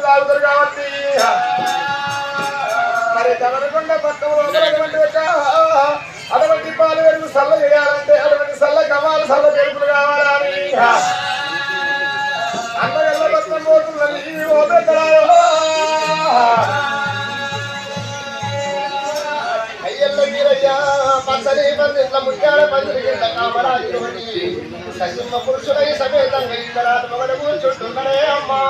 నీళ్ళు తాగుతారు కాబట్టి మరి తమరకుండా పక్కన అటువంటి పాలు వెలుగు సల్ల చేయాలంటే అటువంటి సల్ల కమాలు సల్ల పెరుగులు కావాలని అన్నగల్ల పక్కన పోతుందని అయ్యల్లో మీరయ్యా పచ్చని పందిట్ల ముత్యాల పందిరి కింద కామరాజుని ససింహ పురుషులై సమేతంగా ఇద్దరాత మొగడ కూర్చుంటున్నాడే అమ్మా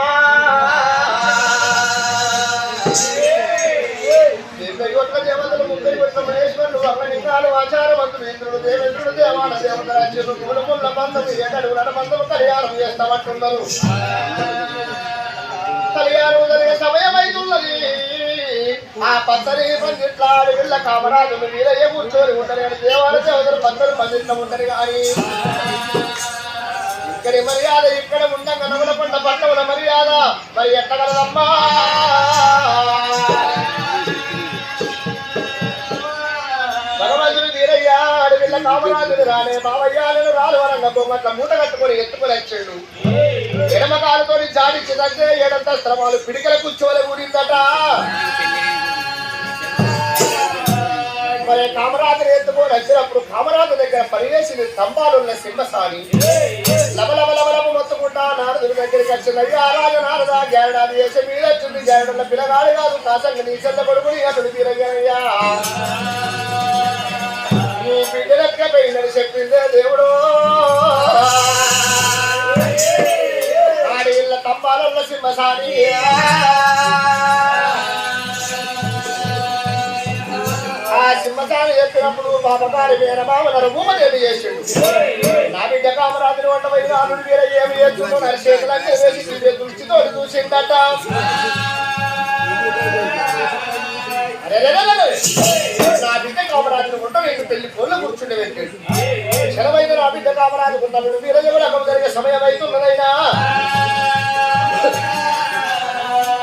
దేవతలు 30 కోట్ల మహేశ్వరులు అగ్నికాలు ఆచారవంతులు ఇంద్రుడు దేవేంద్రుడు దేవాల దేవతల రాజ్యులు మూలముల బంధము ఏడడుగుల బంధము కళ్యాణం చేస్తామంటున్నారు కళ్యాణం జరిగే సమయం అవుతున్నది ఆ పచ్చని పందిట్ల అడవిళ్ళ కామరాజులు వీరయ్య కూర్చొని ఉంటారు కానీ దేవాల దేవతలు పచ్చని పందిట్ల ఉంటారు కానీ ఇక్కడి మర్యాద ఇక్కడ ఉండగా నవల పంట పట్టవుల మర్యాద మరి ఎట్టగలదమ్మా భగవంతుడు వీరయ్య అడవిళ్ళ కామరాజులు రాలే బావయ్యాలను రాలు వరంగ బొమ్మట్ల మూట కట్టుకొని ఎత్తుకొని వచ్చాడు ఎడమ కాలుతో జాడిచ్చి దగ్గర ఏడంత శ్రమాలు పిడికల కూర్చోలే ఊడిందట మరి కామరాజుని ఎత్తుకొని వచ్చినప్పుడు కామరాజు దగ్గర పరివేసిన స్తంభాలున్న సింహసాని లబలబలబలము మొత్తుకుంటా నారదుడి దగ్గరికి వచ్చింది అయ్యా రాజ నారద జారడాది వేసి మీద వచ్చింది జారడంలో పిల్లగాడు కాదు కాసంగా నీ చెల్ల కొడుకుని అతడు తీరయ్యా నీ బిడ్డలెక్కపోయిందని చెప్పిందే దేవుడు ఆడి ఇళ్ళ స్తంభాలున్న సింహసాని ఆ సింహసాని చెప్పినప్పుడు బాబగారి వీరబాబు భూమదేవి చేసిండు నా బిడ్డ కామరాజుని వంటపై నాలుగు వీర ఏమి చేస్తుందో నరిశేఖలన్నీ వేసి దృష్టితో చూసిందట నా బిడ్డ కామరాజుని వంట వేసి పెళ్లి కోళ్ళు కూర్చుండే పెట్టాడు సెలవైన నా బిడ్డ కామరాజు నలుడు వీరజములకు జరిగే సమయం అవుతున్నదైనా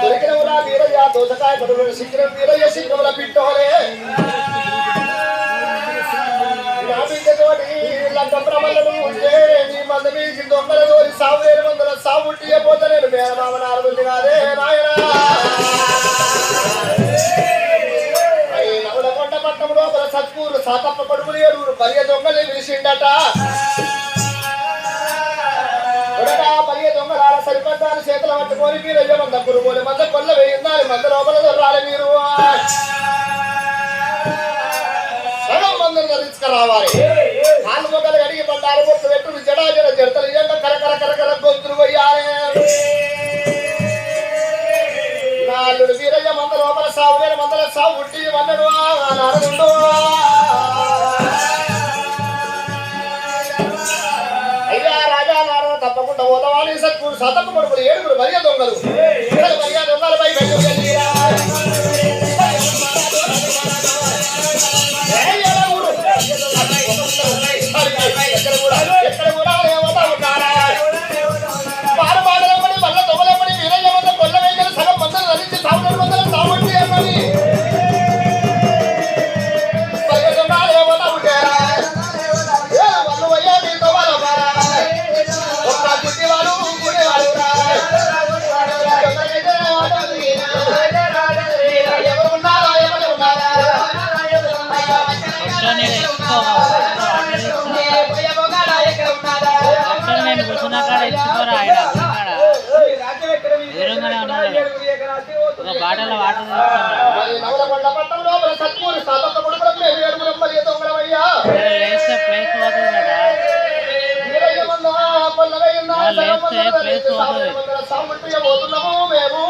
దొరికినవురా వీరయ్య దోసకాయ పడుల శిఖరం వీరయ్య శిఖరముల పిట్టోలే నా బిడ్డతోటి లంక ప్రమలను ఉంటే నీ మంద మీసి దొంగలతోటి సాగు 700 సాగు తీయబోతే నేను మేనమామ నారదుని కాదే నాయనా నవలకొండ పట్టణం లోపల సత్పూరు సాతప్ప కొడుకులు 7 బలియ దొంగల్ని పిలిచిండట బలియ దొంగలాల సరిపడ్డాలు చేతులు పట్టుకొని మీరు అయ్యే మంద పురుగులు మంద కొల్ల వేయిందాలి మంద లోపల దొరాలి మీరు సగం మందులు తీసుకురావాలి కాళ్ళు మొక్కలు కడిగి బండారు పొట్టు పెట్టు జడాజడ జడతలు ఇయ్యంగా కరకర కరకర గొంతులు పోయాలి నాలుగు వీరయ్య మంద లోపల సాగు 1000 మందల సాగు ఉట్టి వన్నడు నారదుండు అయ్యా రాజా నారద తప్పకుండా పోతావాలి సత్పూరు సతప్ప కొడుకులు 7 బలియ దొంగలు బలియ దొంగలపై ఎక్కడ కూడా ఏమవుతా ఉంటారా పారు పాడలేమని మళ్ళీ దొంగలేమని వీరయ్య వద్ద కొల్ల వేయగల సగం మందలు నలిచి 100 మందలు సాగుండి ఏమని ఏమవుతా ఉంటారా వాళ్ళు అయ్యా మీతో వాళ్ళు ఒక్క గుడ్డివాడు గుడివాడు ఎవరు ఉన్నారా ఎవరు ఉన్నారా నవలకొండ పట్టణం లోపల సత్పూరు సాతప్ప కొడుకులకు 7 బలియ దొంగలమయ్యా పోతున్నాము మేము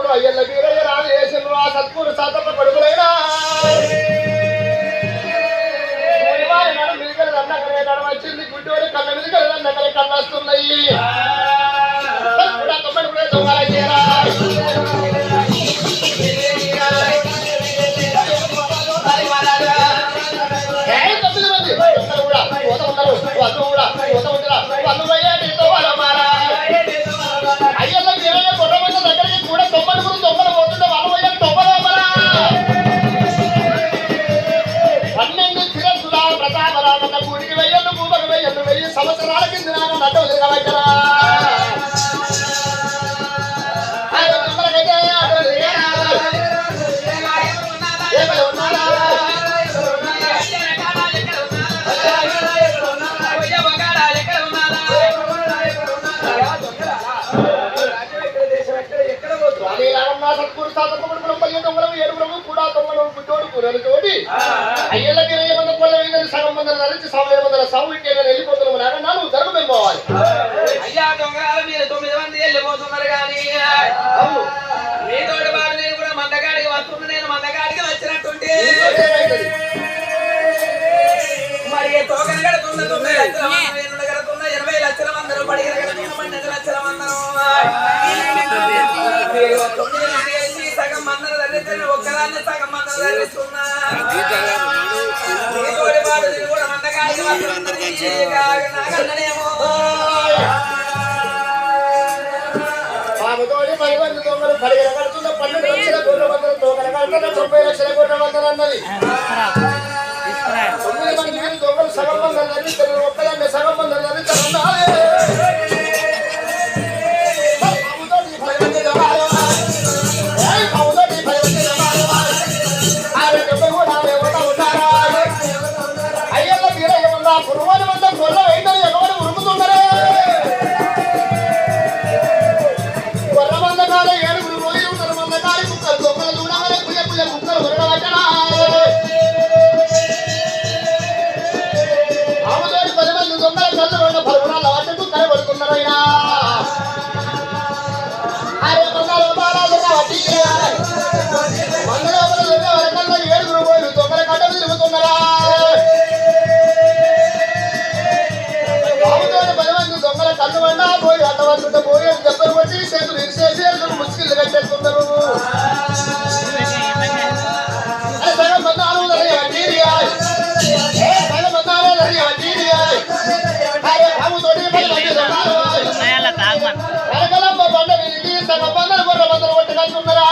అప్పుడు అయ్యల్ల వీరయ్య రాజు చేసిన ఆ సత్పూరు సాతప్ప కొడుకులైనా నన్నకలే నడవచ్చింది గుడ్డోడు కళ్ళ మీద నన్నకలే కళ్ళు వస్తున్నాయి తొమ్మిది కూడా దొంగలయ్యారా అయ్యల్ల వీరయ్య కొట్టమంది దగ్గరికి కూడా తొమ్మిది దొంగలు పోతుంటే వాళ్ళు పోయారు తొమ్మరా 12 శిరస్సుల ప్రతాపరామన్న గుడికి వెయ్యను భూమకు వెయ్యను 1000 సంవత్సరాల కింద నడ్డ తిరగబెట్టరా సత్పూరు సాతప్ప దొంగలు 7 కూడా తొమ్మలు గుడ్డోడు కూరలు తోటి అయ్యల వీరయ్య మంది కొల్ల వేయని సగం మందలు నడిచి సవయ మందల సవు ఇంకేమైనా వెళ్ళిపోతున్నాము నాన్న నాలుగు జరుగు మేము పోవాలి అయ్యా దొంగలు మీరు 9 మంది వెళ్ళిపోతున్నారు కానీ మీతోటి వాడు నేను కూడా మందగాడికి వస్తున్నా నేను మందగాడికి వచ్చినట్టుంటే మరి తోకలు కడుతున్న 9 లక్షల మంది ఎన్నుడు కడుతున్న 20 లక్షల మందరు పడిగల కడుతున్న 12 లక్షల మందరు 9 మంది వేసి సగం మందరు ధరిస్తున్న ఒక్కదాన్ని సగం మందరు ధరిస్తున్నా మీతోటి వాడు నేను కూడా మందగాడికి వస్తున్నదేమో ఆమెతోటి 10 మంది దొంగలు పడిగల కడుతున్న 12 లక్షల గొర్రె మందలు తోకలు కడుతున్న 90 లక్షల గొర్రె మందలు అన్నది 9 మంది దొంగలు సగం మందలు ధరిస్తారు ఒక్కదాన్ని సగం మందలు ధరిస్తారు అయ్యల్ల వీరయ్య మంద పురువాని మంద గొర్రె వేయడం ఎవరు ఉరుకుతున్నారే గొర్రె మంద కాడ 7 పోయి ఉంటారు మంద కాడి కుక్కలు దొంగలు చూడగానే పుయ్య కుక్కలు ఉరగబట్టరా ఆమెతోటి 10 మంది దొంగల కళ్ళు 2 పరుగురాళ్ళ వాటి కుక్కలు పడుతున్నారైనా అరే మందలో బాలాలు కాబట్టి మందలో వరకల్లో 7 పోయి దొంగల కట్ట తిరుగుతున్నారా బాబుతోటి 10 మంది దొంగల కళ్ళు వండా పోయి అట్టవంతుంటే పోయి దెబ్బలు కొట్టి చేతులు ఇరిసేసి ముసుకిళ్ళు కట్టేస్తున్నారు సగం మంది సగం మంది అరే బాబుతోటి 10 మంది వెనకలమ్మ బండ విరిగి సగం మందలు గొర్రె మందలు కొట్టి కలుతున్నారా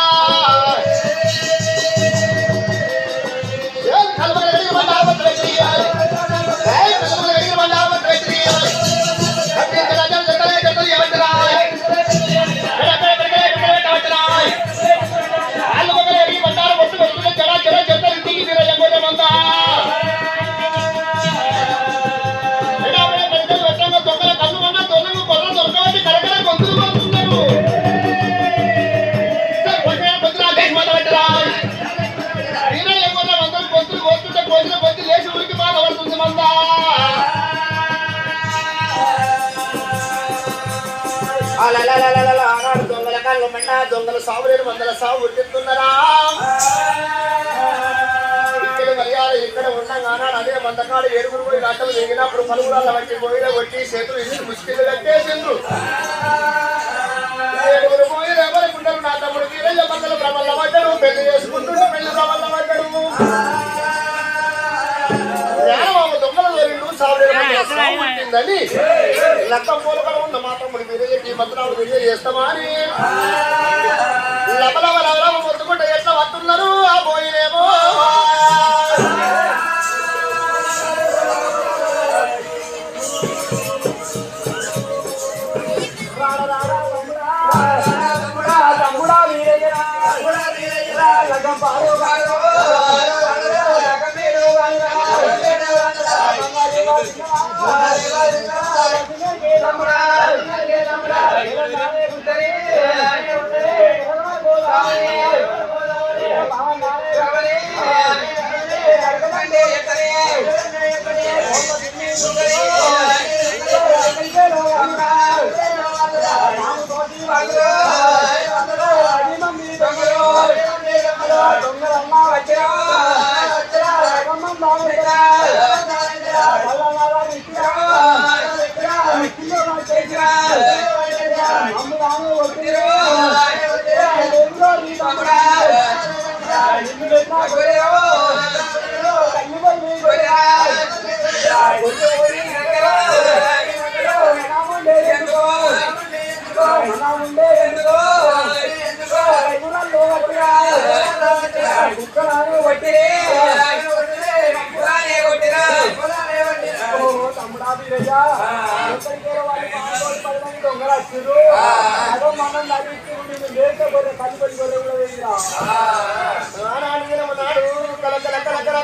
లేచి ఉరికి బాధ పడుతుంది మందా ఆనాడు దొంగల కాళ్ళు మంట దొంగల సావులేని మందల సాగు ఉట్టిస్తున్నారా ఇక్కడ మర్యాద ఇక్కడ ఉండగా ఆనాడు అదే మందకాడు 7 పోయి గంటలు దిగినప్పుడు పలుగురాళ్ళ వంటి పోయిన కొట్టి చేతులు ఇచ్చి ముష్టిలు కట్టేసిండ్రు 7 పోయిన ఎవరుకుంటారు నా తమ్ముడు వీరయ్య మందల భ్రమల్ల పడ్డాడు పెళ్లి చేసుకుంటుంటే పెళ్లి భ్రమల్ల పడ్డాడు సాగుంటుందని లక్కం పోలకడ ఉన్న మాత్రముడు వీరయ్యకి మంత్రాలు వీరయ్య చేస్తామా అని లబలబల మొత్తుకుంటే ఎట్లా వస్తున్నారు ఆ పోయినేమో తమ్ముడా వీరయ్య లగ్గం పాడు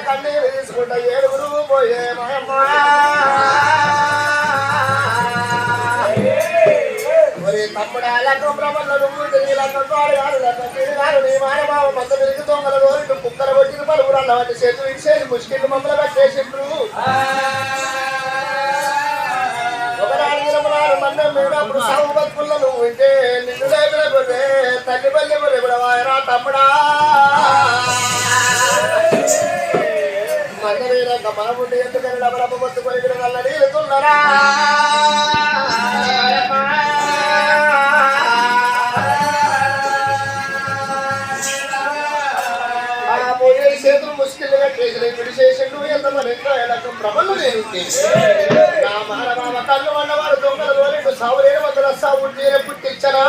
కన్నీరు తీసుకుంటా ఏడుగురు పోయే మాయమ్మ తమ్ముడా లగ్గం బ్రహ్మలో నువ్వు తిరిగి లగ్గం తోడగాడు లగ్గం తిరిగాడు నీ మాయమావ మంద తిరిగి దొంగల రోజు కుక్కలు కొట్టిన పలువురు అన్నవాటి చేతులు ఇచ్చేది ముష్కిళ్ళు మమ్మల్ని కట్టేసిండ్రు ఒకనాడు నిరమనాడు మన్నం మీనప్పుడు సాగు బతుకుల్లో నువ్వు ఉంటే నిన్ను లేకపోతే తల్లి బల్లి ఎవడవాయరా తమ్ముడా మంద మీరంక మనముండి ఎందుకని డబ్బు మొత్తుకొని నల్ల నీళ్ళుతున్నారా చేతులు ముష్కిల్లుగా చేసిన ఇప్పుడు చేసిండు ఎంతమంది ప్రభలు నేను నా మానవ కళ్ళు అన్నవాడు దొంగల రోజు సావులేని వందల సాగు పుట్టించనా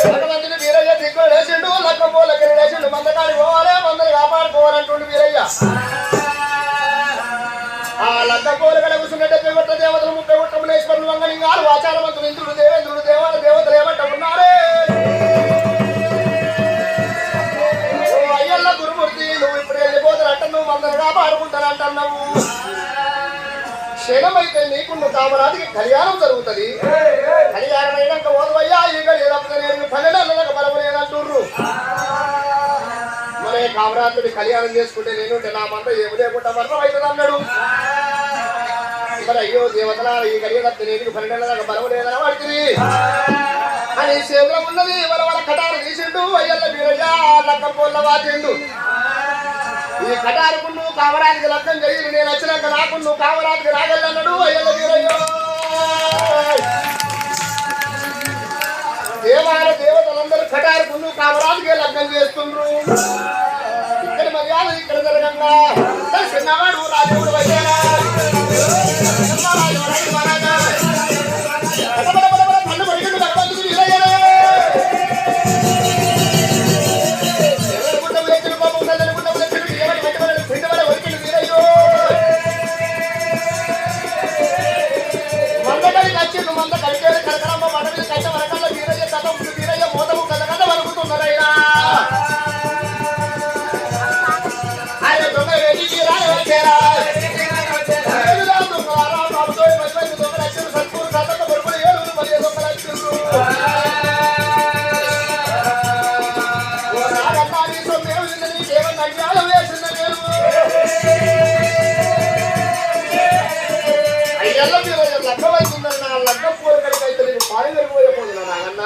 కొంతమందిని వీరయ్య దిగ్గు వేసిండు లక్క పోలకి వేసిండు మందకాడి పోవాలి మందని కాపాడుకోవాలంటుండు వీరయ్య ఆ లక్క పోలకడ కూర్చున్న 70 కొట్ట దేవతలు 30 కొట్ట మునేశ్వరులు వంగలింగాలు ఆచారవంతులు ఇంద్రుడు దేవేంద్రుడు దేవాల దేవతలు ఏమంట ఉన్నారే అయ్యల్ల గురుమూర్తి నువ్వు ఇప్పుడు వెళ్ళిపోతానంట నువ్వు మందరు కాపాడుకుంటానంటున్నావు క్షణమైతే నీకు కామరాజుకి కళ్యాణం జరుగుతుంది కళ్యాణం అయినాక ఓదవయ్యా ఈ గడియలప్పుడు నేను 12 నెలలకు బలవలేనంటుర్రు మరి కామరాజుడి కళ్యాణం చేసుకుంటే నేనుంటే నా మంద ఏమి లేకుండా మరణం అవుతుంది అన్నాడు మరి అయ్యో దేవతల ఈ గడియలప్పుడు నేను 12 నెలలకు బలవలేదని పడుతుంది అని సేవలో ఉన్నది వాళ్ళ కటారు తీసిండు అయ్యల్ల వీరయ్యా లక్కం పోల్ల వాచిండు ఈ కటారుకు నువ్వు కామరాజుకి లగ్గం చేయి నేను వచ్చినాక నాకు నువ్వు కామరాజుకి రాగలన్నాడు అయ్యల్ల వీరయ్యో దేవాల దేవతలందరూ కటారుకు నువ్వు కామరాజుకి లగ్గం చేస్తుండ్రు ఇక్కడ మర్యాద ఇక్కడ జరగంగా చిన్నవాడు రాజుడు అయ్యారా మంద కలిగేది కరకరమ్మ మన మీద కట్ట వరకల్ల వీరయ్య కథ వీరయ్య మోతము కథ కథ వరుకుతున్నారైనా ఆయన దొంగ వెళ్ళి రాని వచ్చారా బాబుతో మంచి దొంగలు వచ్చారు సత్పూర్ కథ బొరుగులు 7 మరియు దొంగలు వచ్చారు నాగన్నా నీ సొమ్మేమి నీకేమన్నా అజ్ఞానం వేసిందా నేను అయ్యల్ల వీరయ్య లగ్గమైతుందని నా లగ్గం పోరకడికైతే నేను పాలు వెళ్ళిపోయకపోతున్నా నాగన్న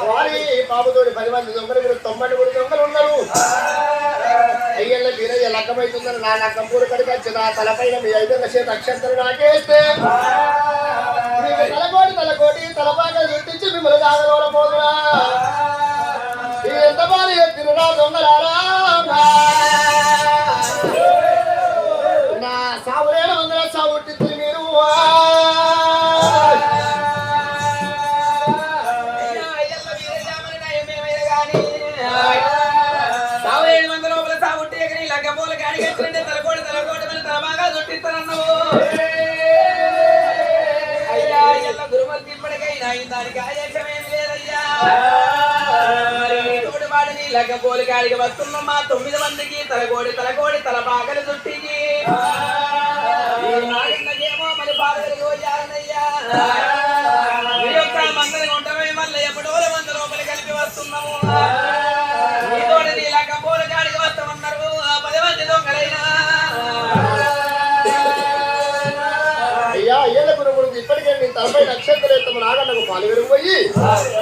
వారి బాబుతోటి 10 మంది దొంగలు 93 దొంగలు ఉన్నారు అయ్యల్ల వీరయ్య లగ్గమైతుందని నా లగ్గం పోరకడికి వచ్చి నా తలపైన మీ 5 చేత అక్షంతలు నాకేస్తే మీకు తలకోటి తలపాగా చుట్టించి మిమ్మల్ని కాగలవలపోతున్నా ఎంత బాగా చెప్పిన నా దొంగలారా నా సావులేని వందల సావుట్టి మీరు పోలికాడికి వస్తున్న మా 9 మందికి తలకోడి తల బాగలు చుట్టించి ఏమో మరి బాగా పోయారనయ్యా ఈ యొక్క మందరి ఉండమే వల్ల ఎప్పుడో మంద లోపలి కలిపి వస్తున్నాము నీతోటి నీ లగ్గ పోలికాడికి వస్తామన్నారు 10 మంది దొంగలైనా అయ్యా అయ్యల గురువుడు ఇప్పటికే నీ తలపై నక్షత్రం ఎత్తము నాగన్నకు పాలు విరిగిపోయి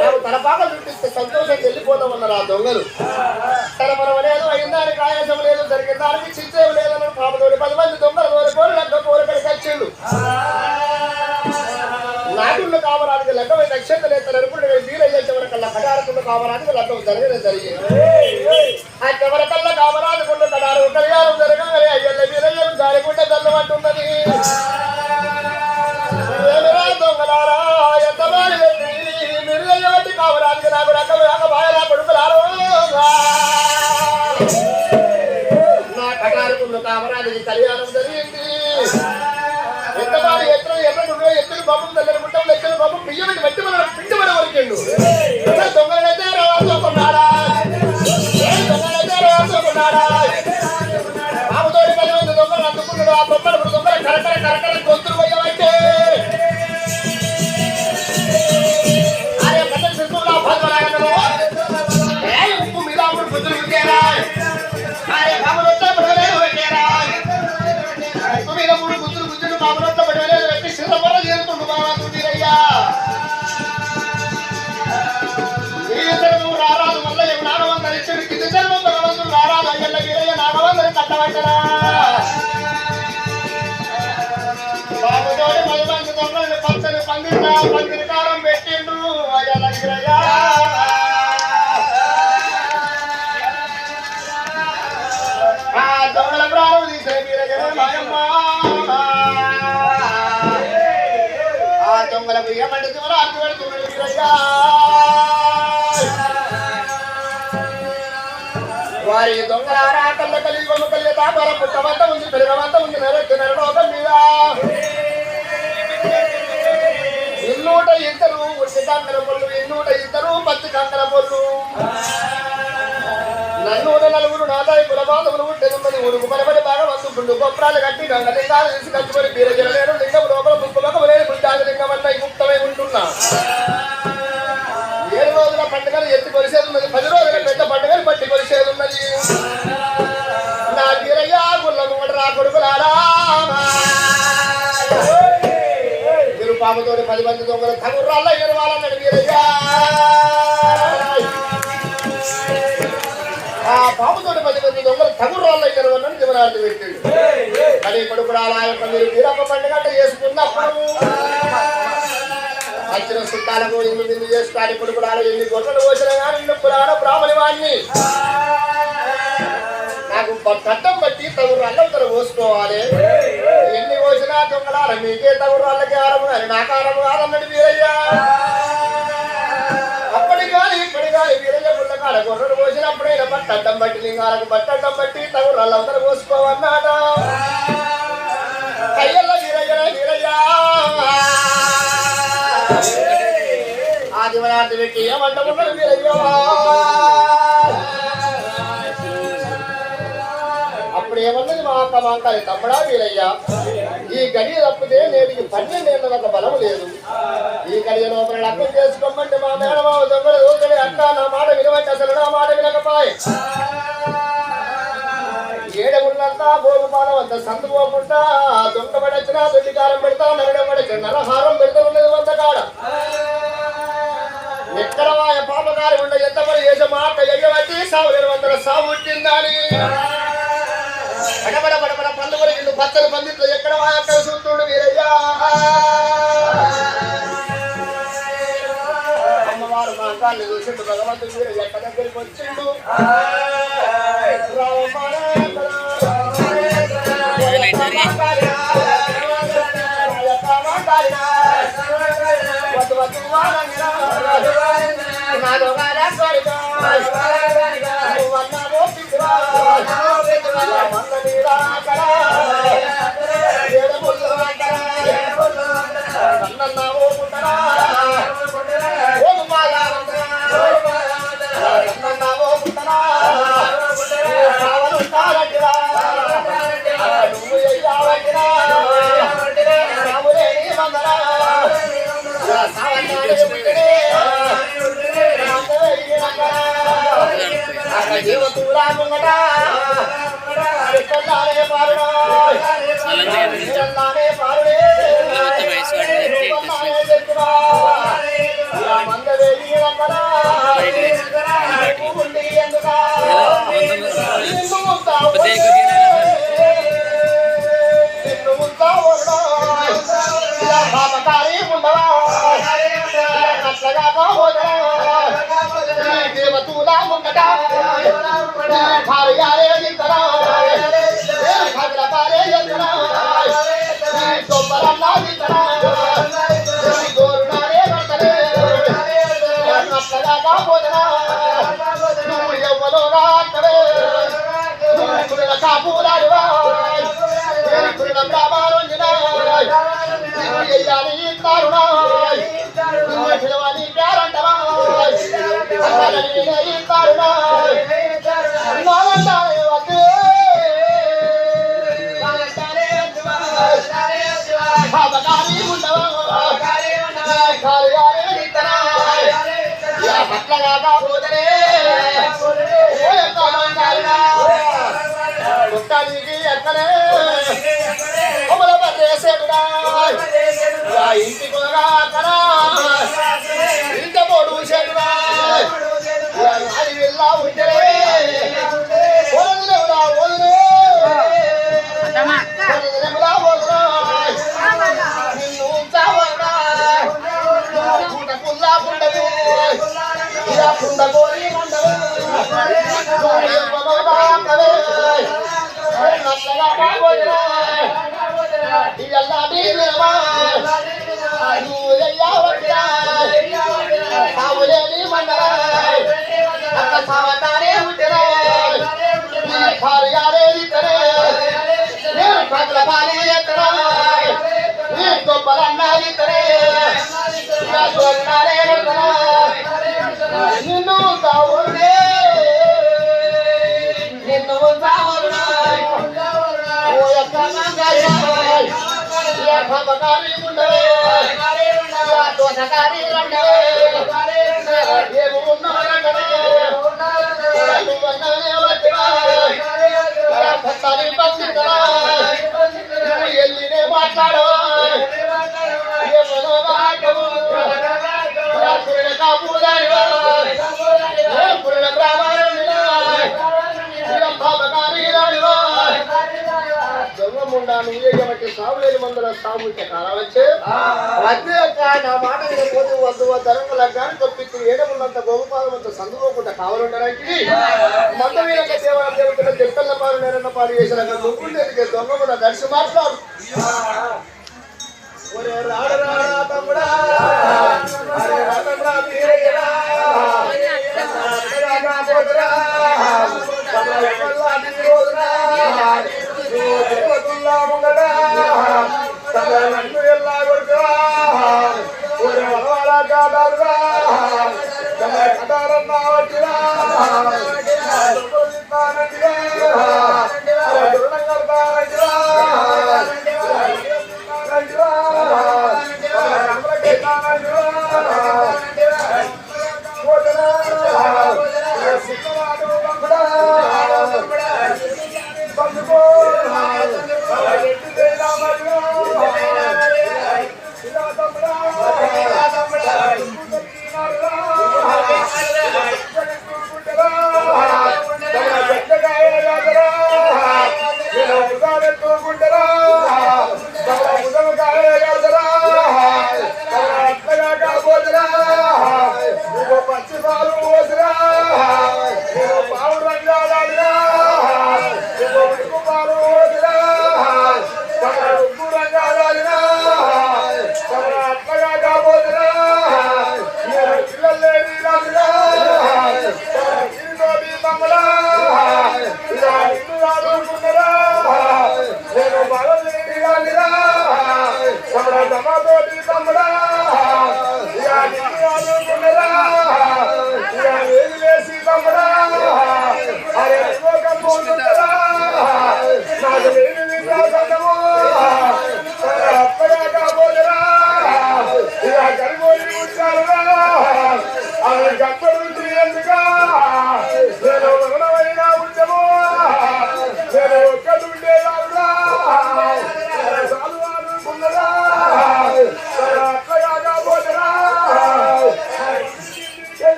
మేము తలపాక చూపిస్తే సంతోషం వెళ్ళిపోతామన్నారు ఆ దొంగలు. తన మనం లేదు అయిందానికి ఆయాసం లేదు జరిగిన దానికి చిచ్చేవి లేదన్న పాపతోటి 10 మంది దొంగలు కోరుకోరు లెక్క కోరికడికి వచ్చిండు. నాగుళ్ళు కావడానికి లెక్కమై నక్షత్రం ఎత్తారు అనుకుంటే వీరయ్య చివరికల్లా కటారకుండా కావడానికి లెక్కం జరిగింది. ఆ చివరికల్లా కావరాదుకుండా కటారు కళ్యాణం జరగాలి అయ్యల్ల వీరయ్యను జారికుంటే దల్లమంటున్నది. దొంగలారా ఎంతమంది వీరయ్యోటి కావడానికి నాకు రకం రాక బాయలా కొడుకులారో నా కటారుకుండా కావడానికి కళ్యాణం జరిగింది. ఎంతమంది ఎత్తులు బాబు తల్లి గుట్టం ఎత్తులు బాబు బియ్యమని మట్టి మన పిండి మన వరకండు. దొంగలైతే రాసుకున్నాడా దొంగలైతే రాసుకున్నాడా బాబుతోటి 10 మంది దొంగలు అందుకున్నాడు. ఆ దొంగలు దొంగలు కరకర గొంతులు పోయామంటే అరే పెద్ద శిశువులా భద్రలాగను ఉప్పు మీద బుద్ధులు పెట్టారా అరే బాబులొత్త పడవలేదు పెట్టారా ఉప్పు మీద 3 గుద్దులు బాబులొత్త పడవలేదు పెట్టి శిరపర చేరుతుండు బాబా వీరయ్యా. ఈ జన్మం రారాదు మళ్ళీ నాగవందరిచ్చుడు కింది జన్మం భగవంతుడు రారాదు అయ్యల్ల వీరయ్య నాగవందరి కట్టబట్టరా. బాబుతోటి 10 మంది దొంగల్ని పచ్చని పందిరి కారం పెట్టిండు అయ్యల్ల వీరయ్య. ఆ దొంగల ప్రాణం తీసే వీరయ్య మాయమ్మ. ఆ దొంగలకు ఏమంటే అర్థం పెడుతున్నాడు వీరయ్య. వారి దొంగలారా కళ్ళ కలిగి బొమ్మ కలిగి తాపర పుట్టమంతా ఉంది పెరగమంతా ఉంది నెరలోకం మీద 202 ఉట్టి కంకర పొల్లు 202 పచ్చి కంకర పొల్లు నన్ను 4 నాదాయి కులబాధములు ఉంటేది ఊరుకు పరబడి బాగా వందుకుండు గొప్పరాలు కట్టి గంగలింగాలు తీసి కట్టుకొని బీరజలలేరు లింగం లోపల ముక్కులకు లేని గుండాది లింగం అన్న గుప్తమై ఉంటున్నా. 7 రోజుల పండుగలు ఎత్తి కొలిసేది ఉన్నది 10 రోజుల పెద్ద పండుగలు పట్టి కొలిసేది ఉన్నది. నా వీరయ్య గుళ్ళ ముంగట రా కొడుకులారా మీరు పాపతోటి 10 మంది దొంగలు తగుర్రాళ్ళ ఎరవాలన్నాడు వీరయ్య. ఆ పాపతోటి 10 మంది దొంగలు తగుర్రాళ్ళ ఎరవన్నాడు దివనార్థి పెట్టాడు. కానీ కొడుకురాల యొక్క మీరు వీరప్ప పండుగ చేసుకున్నప్పుడు వచ్చిన చుట్టాలకు ఇల్లు చేసుకోవాలి. కొడుకురాలు ఎన్ని గొర్రెలు పోసినా కానీ ఇల్లు పురాణ బ్రాహ్మణి వాడిని నాకు కట్టం బట్టి తగుర్రాళ్ళ తర పోసుకోవాలి. ఎన్ని పోసినా దొంగలాల మీకే తగుర్రాళ్ళకి ఆరము అని నాకు ఆరము కాదన్నాడు వీరయ్య. అప్పటి కానీ ఇప్పటి కానీ వీరయ్య గుళ్ళకాడ గొర్రెలు పోసినప్పుడైనా బట్టడ్డం బట్టి లింగాలకు బట్టడ్డం బట్టి తగుర్రాళ్ళ తర పోసుకోవన్నాట. అయ్యల్ల వీరయ్య ఆదివరాత్రి పెట్టి ఏమంటున్నాడు వీరయ్య. అప్పుడు ఏమన్నది మా అక్క మాంకాలి తమ్ముడా వీరయ్య ఈ గడియ తప్పితే నేటికి 12 ఏళ్ళ ఒక బలం లేదు. ఈ గడియ లోపల అర్థం చేసుకోమంటే మా మేనమావ దొంగలు దోకడి అక్క నా మాట వినవంటే అసలు నా మాట వినకపాయ్. 7 ఊళ్ళంతా భోగుపాలం అంత సందు పోకుండా దొంగ పడొచ్చినా దొడ్డికారం పెడతా నరడం పడచ్చు నరహారం పెడుతున్నది 100 కాడ. ఎక్కడ వాయ పాపకారి ఉండ ఎంత పని చేసే మా అక్క ఎగబట్టి 1700 సాగు పుట్టిందని బడబడ బడబడ పళ్ళు కొరికిండు పచ్చని పందిట్లో ఎక్కడ వాయ అక్కడ చూస్తుండు వీరయ్య. అమ్మవారు మా అక్కాన్ని చూసిండు భగవంతుడు వీరయ్య ఎక్క దగ్గరికి వచ్చిండు. ఉండి ఎందుకా నిన్ను పాపకారి ఉండవా అట్లగా పోదరా దేవతూలా ఉండటా భార్యారే ఇద్దరా భద్రకారే ఇద్దరా సొబ్బరన్నా ఇద్దరా గోరునారే భర్తలే అట్లగా పోదరా నువ్వు ఎవ్వలో రాకవే కాపురాడువా బ్రాహ్మణుడా కారుణా పిలవని పేరంటవా కారుణా పట్లగా పోదరే పుట్టానికి ఎక్కడే కొమ్మల పర్రేసేడురా ఇంటి కొనగా అక్కడా ఇంట పోడు చెడురా అది వెళ్ళా ఉంటే వదిలేవురా వదిలే వదిలేవురా వదిలే నిన్ను చావరా పుట్ట పుల్లా పుట్టవు పుండ కోరి మండవు సావులేని మండల సావతారే ఉంటరే భార్యారే ఇద్దరే నేను పగల పాలి ఎత్తరా నీ గొప్పలన్నా ఇద్దరే చూడాలే నిన్ను కావునే నిన్ను కావునా ఓ యొక్క భగవారి ఉండవే దోషకారి రండవే ఏమి ఉన్నారంటే పంపిస్తరా ఎల్లినే మాట్లాడవా ఏమో మాటవు కాపుదానివా బ్రాహ్మణుడా భగవారి రానివా దొంగముండా నువ్వే కాబట్టి సాగులేని మందుల సాగు కాలం వచ్చే వచ్చే నా మాట పోతే వద్దు ధరంగుల గాని తప్పించి ఏడమున్నంత గోపాలమంత సందుకోకుండా కావాలంటానికి మంద మీద దేవాలయం దేవతల చెట్టల పాలు నేరన్న పాలు చేసిన నువ్వుండే దొంగముండా దర్శి మాట్లాడు ఒరే రాడు రాడా తమ్ముడా నన్ను ఎలా కొడుకురా కాదారురా కటారన్నా వచ్చిరా సిద్ధమాడు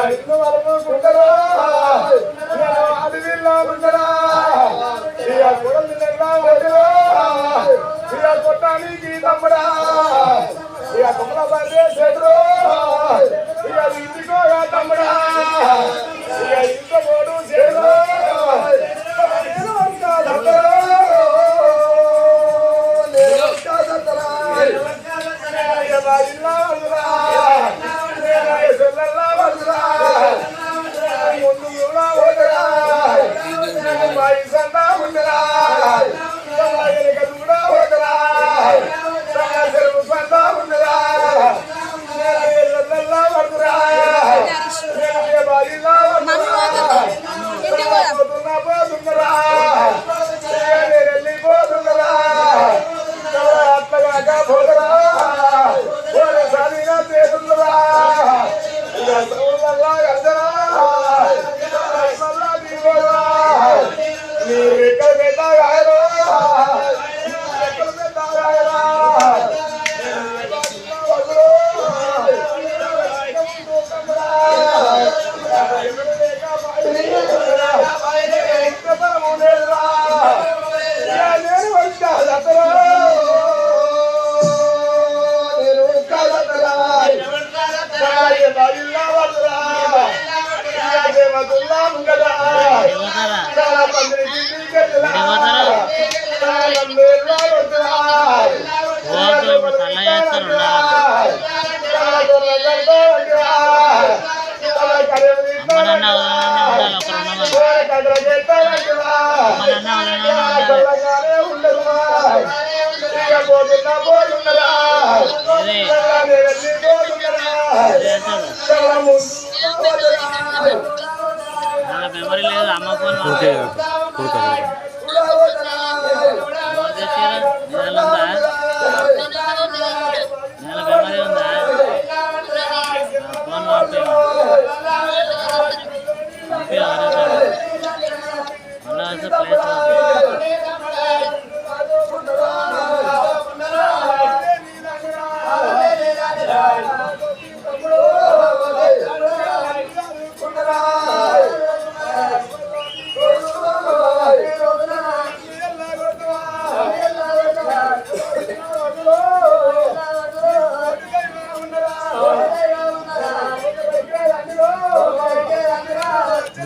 ఇల్లు వరకుంటారా అది వీళ్ళకుంటారా ఇక కొడలు వదిరా ఇక కొట్టానికి తమ్ముడా ఇక కొమ్మల బందే చేతురు ఇక ఇంటికో తమ్ముడా ఇక ఇంట్లో పోడు చేతురు మెమరీ లేదు అమ్మ ఫోన్ మెమరీ ఉందా ఫోన్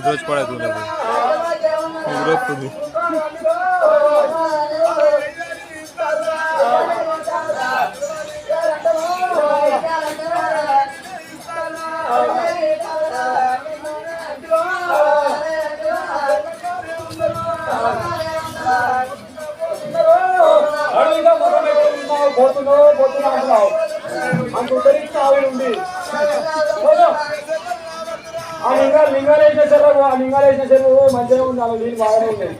రోజు పడకుండా పోతున్నావు అంత ఉద్ధరించి ఆవిడుంది ఆ లింగాలు వేసిన చెర్ర ఆ లింగాలు వేసిన చెరువు మంచిగా ఉంది అలా నీళ్ళు బాగానే ఉన్నాయి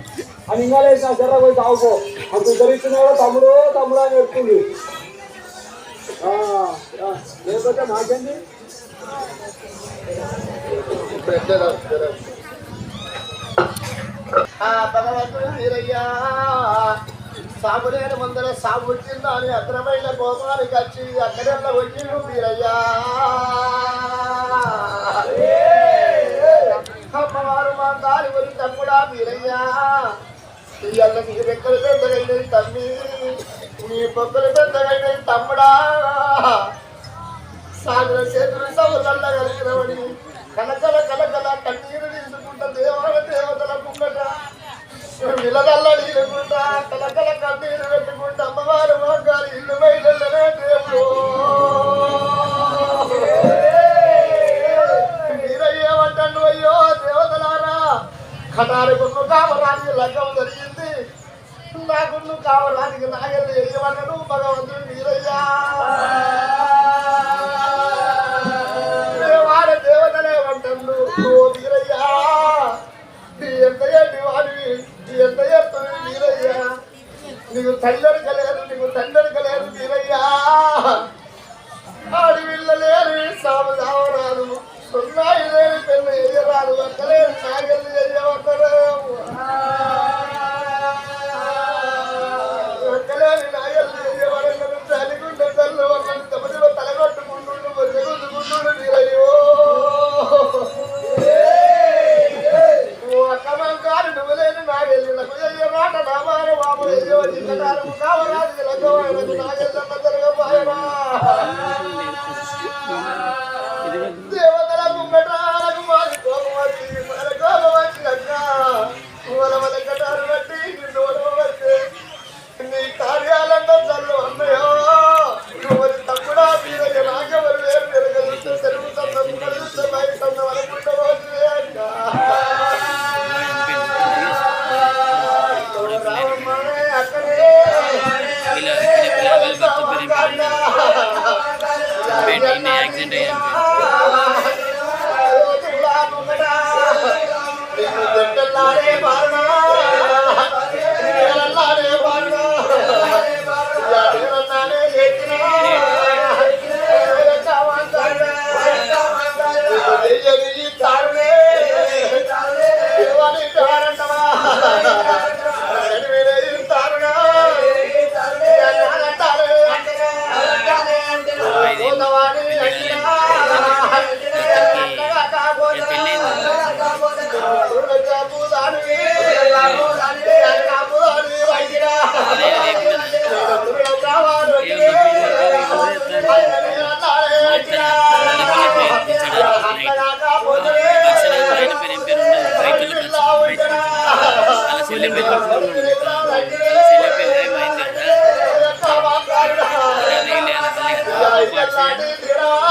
ఆ లింగాలు వేసిన చెర్ర పోయి తాగుకో అంత ఉద్ధరిస్తున్నాడో తమ్ముడు తమ్ముడు అని చెప్తుంది లేకపోతే మాకేంటి భగవంతుడు వీరయ్యా సాగులేని ముందర సాగు వచ్చిందా అని అగ్రమైన కోపానికి వచ్చి అక్కడెట్లా వచ్చిండు వీరయ్యా అమ్మవారు మా దారి గురించి తమ్ముడా వీరయ్యా ఇయ్యాల నీ రెక్కలు పెద్దగైనది తమ్మి నీ పొక్కలు పెద్దగైనది తమ్ముడా సాగుల చేతులు సవులల్లా కలిగినవని కలకల కలకల కన్నీరు తీసుకుంటా దేవాల దేవతల కుంగట విలదల్ల నీరుకుంటా కలకల కన్నీరు పెట్టుకుంటా అమ్మవారు మోగారు ఇల్లు బయటనే దేవుడు మీరయ్యేమంటాడు అయ్యో దేవతలారా కటారుకు కావరానికి లగ్గం జరిగింది నాకున్ను కావరానికి నాగలు వేయమన్నాడు భగవంతుడు మీరయ్యా వారి దేవతలే అంటాడు ఓ వీరయ్యా ఎంత ఏంటి వాడివి ఎంత చేస్తుంది వీరయ్యా నీకు తండ్రికలేదు నీకు తండ్రికలేదు వీరయ్యా ఆడి వీళ్ళలేరు సాము సావరాదు సున్నాయి లేని పెన్ను ఎయ్యరాదు అక్కలేని నాగల్ని ఎయ్యవద్దరు అక్కలేని నాగల్ని ఎయ్యవరన్నారు చలిగుండె తల్లు అన్నది తమటిలో తలగొట్టుకుంటుండు జరుగుతుకుంటుండు వీరయ్యో చనిపోయింది ఈయన యాక్సిడెంట్ అయ్యి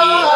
ఈ